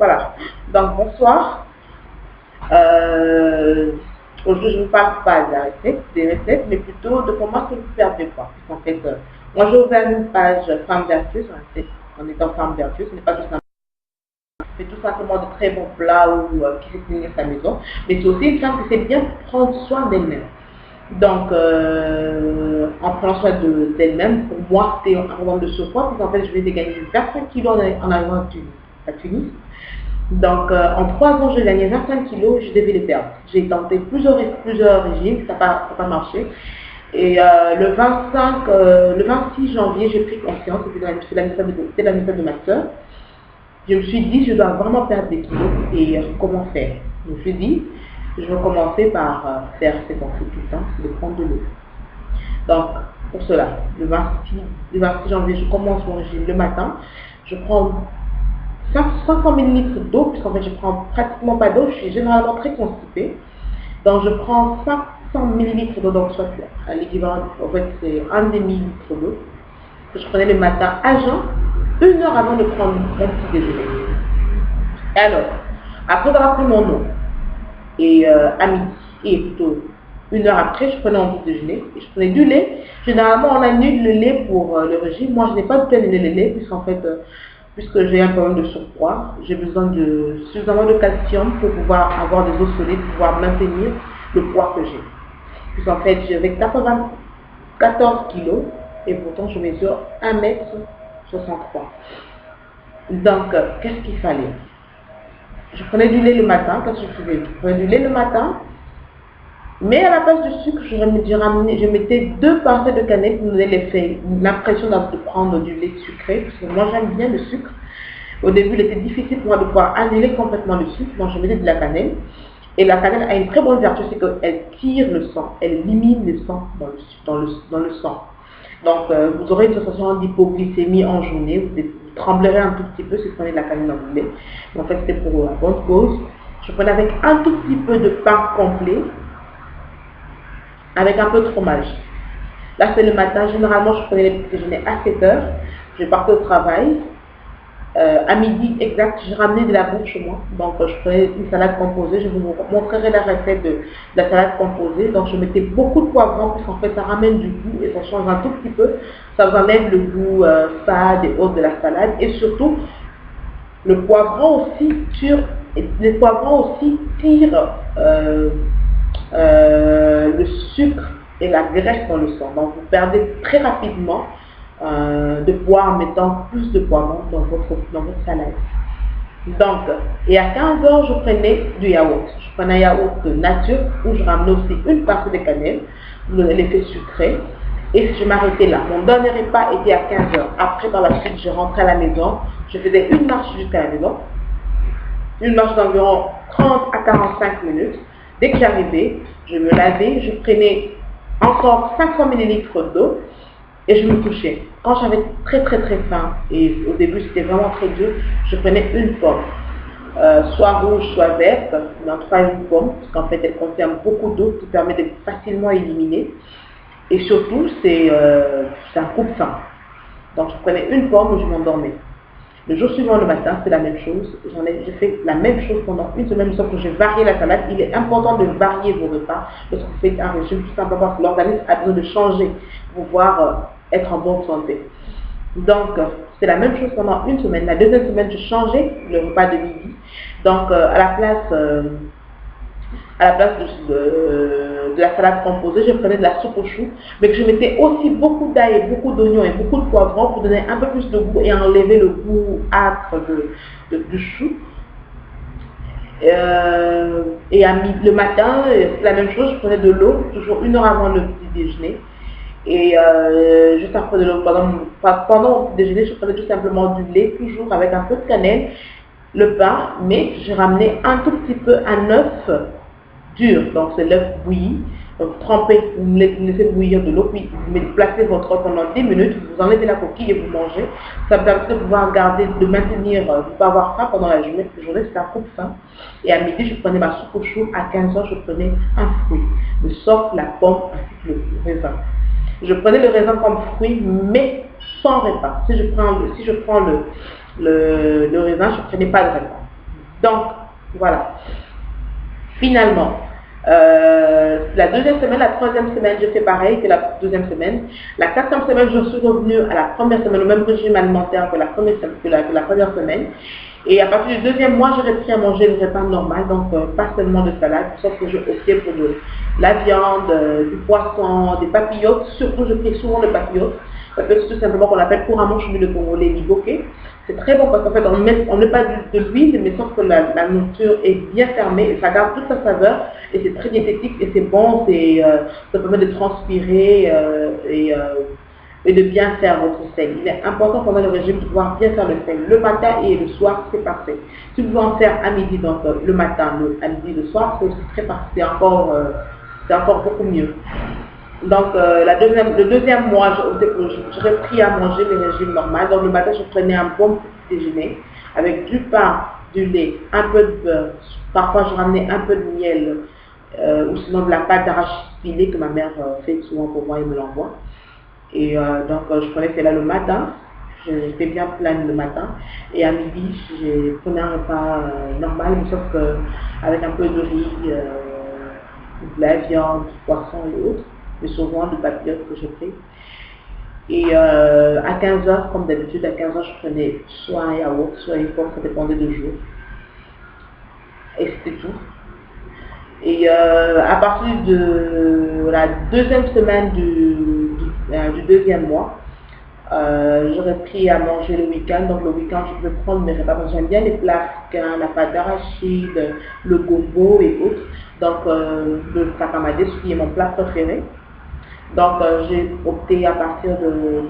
Voilà. Donc, bonsoir. Aujourd'hui, je ne vous parle pas des recettes, mais plutôt de comment se faire de quoi. En fait, moi, j'ai ouvert une page Femme Vertueuse sur un site en étant femme vertueuse. Ce n'est pas tout simplement. C'est tout simplement de très bons plats ou qui sait tenir sa maison. Mais c'est aussi une femme qui sait bien prendre soin d'elle-même. Donc, en prenant soin d'elle-même, pour moi, c'était un problème de surpoids, parce qu'en fait, je venais de gagner 25 kilos en arrivant à Tunis. Donc, en 3 ans, j'ai gagné 25 kilos, je devais les perdre. J'ai tenté plusieurs régimes, ça n'a pas marché. Et le 26 janvier, j'ai pris conscience, c'était l'anniversaire de ma soeur. Je me suis dit, je dois vraiment perdre des kilos et comment faire. Je me suis dit, je vais commencer par faire ce qu'on fait tout le temps, c'est de prendre de l'eau. Donc, pour cela, le 26 janvier, je commence mon régime le matin. Je prends 500 ml d'eau, puisqu'en fait, je prends pratiquement pas d'eau. Je suis généralement très constipée. Donc, je prends 500 ml d'eau, donc soit l'équivalent, en fait, c'est un demi-litre d'eau que je prenais le matin à jeun, 1 heure avant de prendre mon petit déjeuner. Alors, après avoir pris mon eau, et à midi, et plutôt 1 heure après, je prenais mon petit déjeuner et je prenais du lait. Généralement, on annule le lait pour le régime. Moi, je n'ai pas du tout annulé le lait, puisqu'en fait, puisque j'ai un problème de surpoids, j'ai besoin de suffisamment de calcium pour pouvoir avoir des os solides, pour pouvoir maintenir le poids que j'ai. Puisqu'en fait, j'avais 94 kilos et pourtant je mesure 1m63. Donc, qu'est-ce qu'il fallait? Je prenais du lait le matin, qu'est-ce que je faisais? Je prenais du lait le matin, mais à la place du sucre, je mettais 2 pincettes de cannelle pour me donner l'impression de prendre du lait sucré, parce que moi j'aime bien le sucre. Au début, il était difficile pour moi de pouvoir annuler complètement le sucre, donc je mettais de la cannelle. Et la cannelle a une très bonne vertu, c'est qu'elle tire le sang, elle élimine le sang dans le sang. Donc, vous aurez une sensation d'hypoglycémie en journée, vous tremblerez un tout petit peu si vous prenez de la cannelle dans le lait. En fait, c'était pour la bonne cause. Je prenais avec un tout petit peu de pain complet, avec un peu de fromage. Là, c'est le matin. Généralement, je prenais les petits déjeuners à 7 heures. Je partais au travail. À midi exact, je ramenais de la bouffe chez moi. Donc, je prenais une salade composée. Je vous montrerai la recette de la salade composée. Donc, je mettais beaucoup de poivrons, puisqu'en fait, ça ramène du goût et ça change un tout petit peu. Ça vous enlève le goût fade et autres de la salade. Et surtout, le poivron aussi tire le sucre et la graisse dans le sang. Donc, vous perdez très rapidement de poids en mettant plus de poivrons dans votre salade. Donc, et à 15 heures, je prenais du yaourt. Je prenais un yaourt de nature où je ramenais aussi une partie de cannelle, pour donner l'effet sucré. Et je m'arrêtais là. Mon dernier repas était à 15 heures. Après, par la suite, je rentrais à la maison. Je faisais une marche jusqu'à la maison. Une marche d'environ 30 à 45 minutes. Dès que j'arrivais, je me lavais, je prenais encore 500 ml d'eau et je me couchais. Quand j'avais très faim, et au début c'était vraiment très dur, je prenais une pomme, soit rouge, soit verte, mais en tout cas une pomme, parce qu'en fait elle contient beaucoup d'eau qui permet d'être facilement éliminée. Et surtout, c'est un coupe-faim. Donc je prenais une pomme et je m'endormais. Le jour suivant, le matin, c'est la même chose. J'ai fait la même chose pendant une semaine, sauf que j'ai varié la salade. Il est important de varier vos repas lorsque vous faites un régime, tout simplement parce que l'organisme a besoin de changer pour pouvoir être en bonne santé. Donc, c'est la même chose pendant une semaine. La deuxième semaine, je changeais le repas de midi. Donc, à la place de la salade composée, je prenais de la soupe aux choux, mais que je mettais aussi beaucoup d'ail et beaucoup d'oignons et beaucoup de poivrons pour donner un peu plus de goût et enlever le goût âcre du chou. Et le matin, c'est la même chose, je prenais de l'eau, toujours 1 heure avant le petit déjeuner. Et juste après de l'eau, pendant mon petit déjeuner, je prenais tout simplement du lait, toujours avec un peu de cannelle, le pain, mais je ramenais un tout petit peu un œuf dur, donc c'est l'œuf bouilli. Donc trempez, vous laissez bouillir de l'eau, puis vous placez votre œuf pendant 10 minutes, vous enlevez la coquille et vous mangez. Ça permet de pouvoir garder, de maintenir, de ne pas avoir faim pendant la journée. C'est un coup de faim. Et à midi, je prenais ma soupe aux choux. À 15 heures, je prenais un fruit, sauf la pomme ainsi que le raisin. Je prenais le raisin comme fruit, mais sans repas. Si je prends le raisin, je ne prenais pas de repas. Donc, voilà. Finalement, la deuxième semaine, la troisième semaine, je fais pareil que la deuxième semaine. La quatrième semaine, je suis revenue à la première semaine, au même régime alimentaire que la première la première semaine. Et à partir du deuxième mois, j'ai repris à manger le repas normal, donc pas seulement de salade, sauf que je optais pour de la viande, du poisson, des papillotes. Surtout, je pris souvent le papillote. Papillote, c'est tout simplement qu'on appelle couramment chez le Congolais liboké. C'est très bon parce qu'en fait, on ne met pas de l'huile, mais sauf que la nourriture est bien fermée, et ça garde toute sa saveur, et c'est très diététique, et c'est bon, ça permet de transpirer et de bien faire votre sel. Il est important pendant le régime de pouvoir bien faire le sel. Le matin et le soir, c'est parfait. Si vous pouvez en faire à midi, donc le matin, à midi, le soir, c'est aussi très parfait. C'est encore beaucoup mieux. Donc le deuxième mois, j'ai repris à manger le régime normal. Donc le matin, je prenais un bon petit déjeuner avec du pain, du lait, un peu de beurre. Parfois, je ramenais un peu de miel ou sinon de la pâte d'arachide pilée que ma mère fait souvent pour moi et me l'envoie. Et donc je prenais cela le matin, j'étais bien pleine le matin, et à midi je prenais un repas normal, sauf avec un peu de riz, de la viande, du poisson et autres, mais souvent du papillote que je fais. Et à 15h, comme d'habitude, à 15h je prenais soit un yaourt, soit une pomme, ça dépendait du jour. Et c'était tout. Et à partir de la deuxième semaine du deuxième mois, j'aurais pris à manger le week-end. Donc le week-end, je peux prendre mes repas. J'aime bien les plats africains, la pâte d'arachide, le gombo et autres. Donc le sakamades, qui est mon plat préféré. Donc j'ai opté à partir de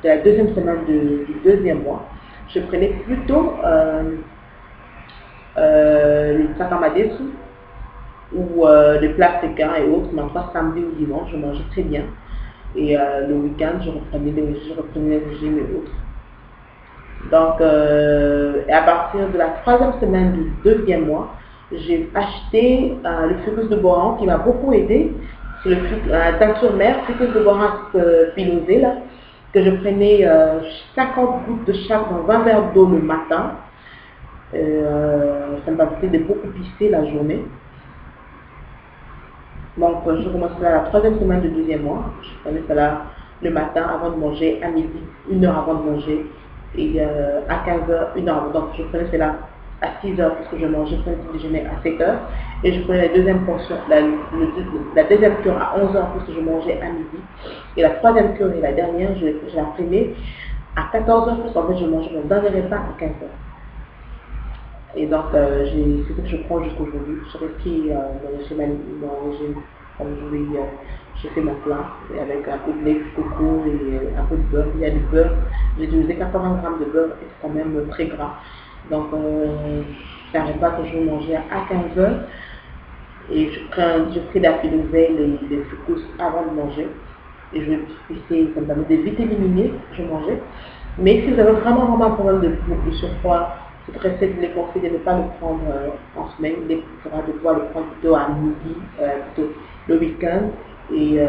la deuxième semaine du deuxième mois. Je prenais plutôt les sakamades ou les plats africains et autres, mais encore samedi ou dimanche, je mangeais très bien. Et le week-end, je reprenais les régimes et autres. Donc, à partir de la troisième semaine du deuxième mois, j'ai acheté le ficus de boran qui m'a beaucoup aidé. C'est la teinture mère, ficus de boran pilosé, là, que je prenais 50 gouttes de chaque dans 20 verres d'eau le matin. Ça me permettait de beaucoup pisser la journée. Donc, je commençais à la troisième semaine du deuxième mois. Je prenais cela le matin avant de manger, à midi, 1 heure avant de manger, et à 15h, 1 heure avant. Donc, je prenais cela à 6h parce que je mangeais le petit déjeuner à 7h. Et je prenais la deuxième portion, la deuxième cure à 11h parce que je mangeais à midi. Et la troisième cure et la dernière, je la prenais à 14h parce qu'en fait, je mangeais mon dernier repas à 15h. Et donc, c'est ce que je prends jusqu'aujourd'hui. Je repris mon régime, comme je fais mon plat, avec un peu de lait de coco et un peu de beurre. Il y a du beurre. J'ai utilisé 80 grammes de beurre et c'est quand même très gras. Donc, c'est un repas que je vais manger à 15h. Et je pris la pilosée, les ficus avant de manger. Et je vais pisser, ça me permet de vite éliminer, je mangeais. Mais si vous avez vraiment un problème de surpoids, cette recette, je les conseille de ne pas le prendre en semaine, il faudra de pouvoir le prendre plutôt à midi, plutôt le week-end et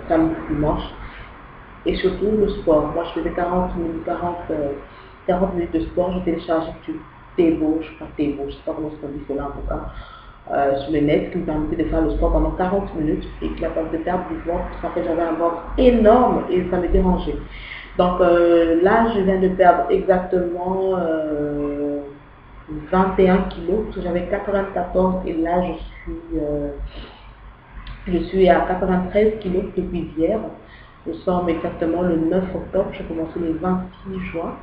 samedi, dimanche. Et surtout le sport. Moi je faisais 40 minutes de sport, je téléchargeais du Tebo, je sais pas comment on dit cela en tout cas, sur le net, qui me permettait de faire le sport pendant 40 minutes et qui m'a permis de perdre du ventre, parce que j'avais un ventre énorme et ça me dérangeait. Donc là, je viens de perdre exactement 21 kilos, parce que j'avais 94 et là, je suis à 93 kilos depuis hier. Nous sommes exactement le 9 octobre, j'ai commencé le 26 juin.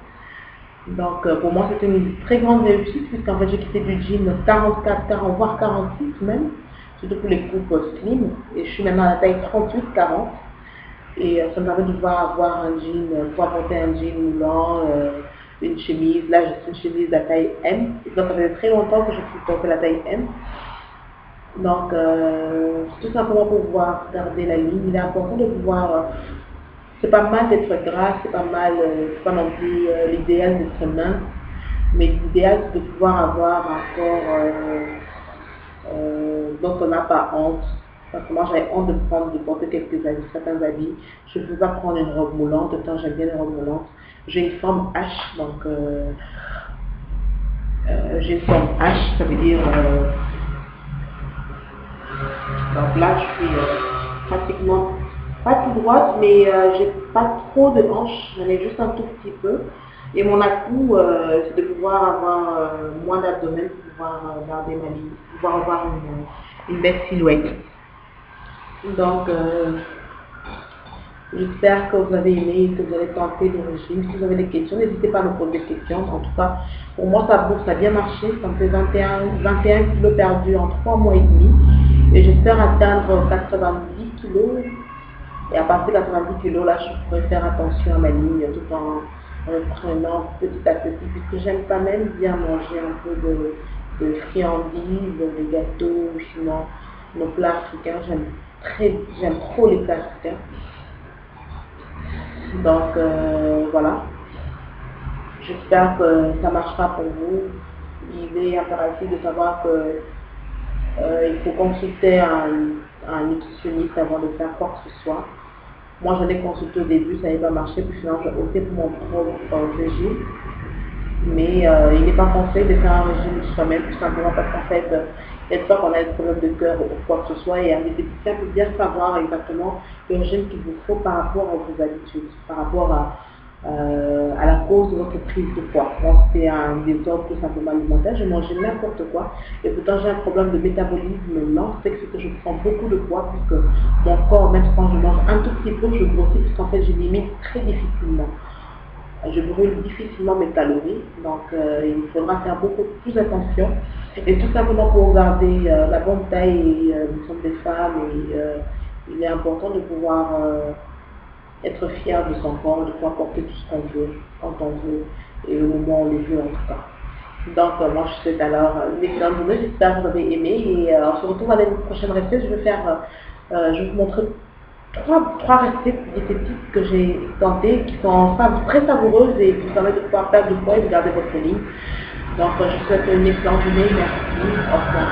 Donc pour moi, c'était une très grande réussite, puisqu'en fait, j'ai quitté du gym 44, 40, voire 46 même, surtout pour les coupes slim, et je suis maintenant à la taille 38-40. Et ça me permet de pouvoir avoir un jean, pouvoir porter un jean moulant, une chemise. Là, j'ai une chemise de la taille M. Et donc, ça fait très longtemps que je suis portée la taille M. Donc, tout simplement pour pouvoir garder la ligne. Il est important de pouvoir... c'est pas mal d'être grasse, c'est pas mal, c'est pas non plus l'idéal d'être mince. Mais l'idéal, c'est de pouvoir avoir un corps dont on n'a pas honte. Parce que moi j'avais honte de porter certains habits. Je ne peux pas prendre une robe moulante, autant j'aime bien les robes moulantes. J'ai une forme H, donc J'ai une forme H, ça veut dire donc là je suis pratiquement pas tout droite, mais j'ai pas trop de hanches, j'en ai juste un tout petit peu. Et mon atout, c'est de pouvoir avoir moins d'abdomen, pour pouvoir garder ma ligne, pouvoir avoir une belle silhouette. Donc, j'espère que vous avez aimé, que vous avez tenté le régime. Si vous avez des questions, n'hésitez pas à me poser des questions. En tout cas, pour moi, ça a bien marché. Ça me fait 21 kilos perdus en 3 mois et demi. Et j'espère atteindre 90 kilos. Et à partir de 90 kilos, là, je pourrais faire attention à ma ligne tout en prenant petit à petit, puisque j'aime quand même bien manger un peu de friandises, des gâteaux, sinon nos plats africains. J'aime trop les plats africains. Donc voilà, j'espère que ça marchera pour vous. Il est impératif de savoir que il faut consulter un nutritionniste avant de faire quoi que ce soit. Moi, je l'ai consulté au début, ça n'avait pas marché, puis finalement, j'ai opté pour mon propre régime. Mais il n'est pas conseillé de faire un régime soi-même, tout simplement parce qu'en fait, il y a des fois qu'on a des problèmes de cœur ou quoi que ce soit, et avec des médecins pour bien savoir exactement le régime qu'il vous faut par rapport à vos habitudes, par rapport à la cause de votre prise de poids. Moi, c'est un désordre tout simplement alimentaire, je mange n'importe quoi, et pourtant j'ai un problème de métabolisme lent, c'est que je prends beaucoup de poids, puisque mon corps, même quand je mange un tout petit peu, je grossis, puisqu'en fait, je limite très difficilement. Je brûle difficilement mes calories, donc il faudra faire beaucoup plus attention. Et tout simplement pour garder la bonne taille, nous sommes des femmes et il est important de pouvoir être fier de son corps, de pouvoir porter tout ce qu'on veut, quand on veut, et au moment où on le veut en tout cas. Donc moi je souhaite alors une excellente journée, j'espère que vous avez aimé et on se retrouve à une prochaine recette. Je vais vous montrer trois recettes diététiques que j'ai tentées, qui sont très savoureuses et qui vous permettent de pouvoir perdre du poids et de garder votre ligne. Donc je vous souhaite une excellente journée, merci, au revoir.